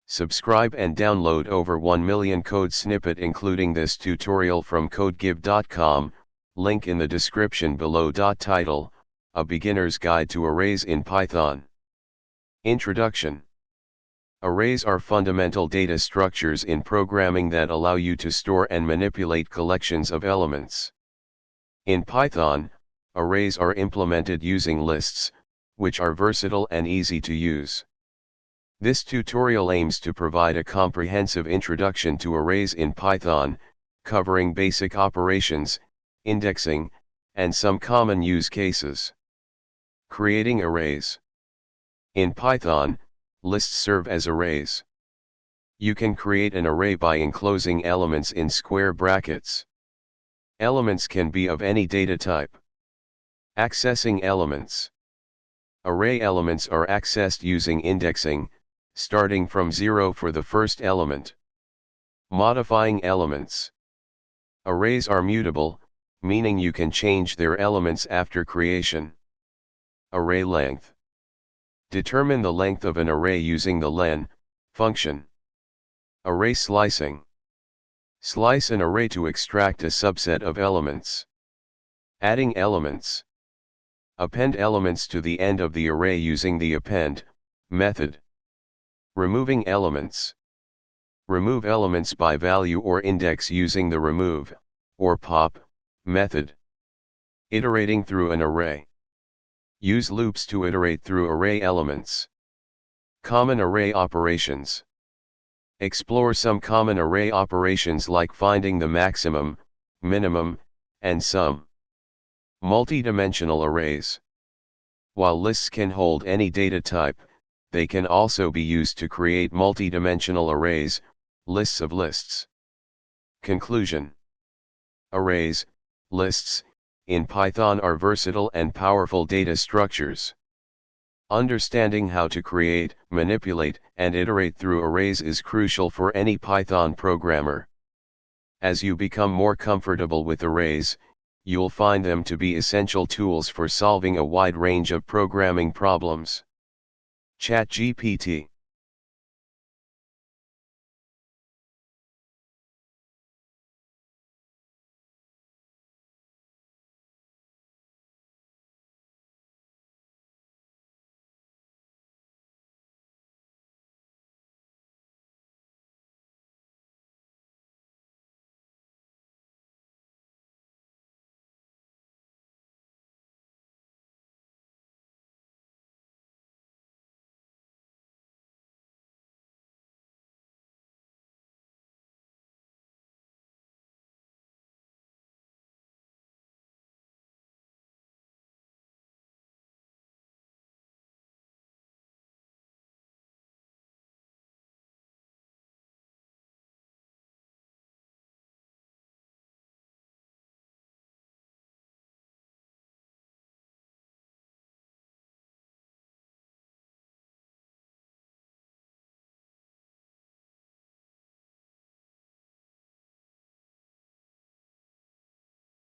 Subscribe and download over 1 million code snippet including this tutorial from codegive.com, link in the description below. Title, A Beginner's Guide to Arrays in Python. Introduction. Arrays are fundamental data structures in programming that allow you to store and manipulate collections of elements. In Python, arrays are implemented using lists, which are versatile and easy to use. This tutorial aims to provide a comprehensive introduction to arrays in Python, covering basic operations, indexing, and some common use cases. Creating arrays. In Python, lists serve as arrays. You can create an array by enclosing elements in square brackets. Elements can be of any data type. Accessing elements. Array elements are accessed using indexing, starting from 0 for the first element. Modifying elements. Arrays are mutable, meaning you can change their elements after creation. Array length. Determine the length of an array using the len function. Array slicing. Slice an array to extract a subset of elements. Adding elements. Append elements to the end of the array using the append method. Removing elements. Remove elements by value or index using the remove, or pop, method. Iterating through an array. Use loops to iterate through array elements. Common array operations. Explore some common array operations like finding the maximum, minimum, and sum. Multidimensional arrays. While lists can hold any data type, they can also be used to create multidimensional arrays, lists of lists. Conclusion. Arrays, lists, in Python are versatile and powerful data structures. Understanding how to create, manipulate, and iterate through arrays is crucial for any Python programmer. As you become more comfortable with arrays, you'll find them to be essential tools for solving a wide range of programming problems. ChatGPT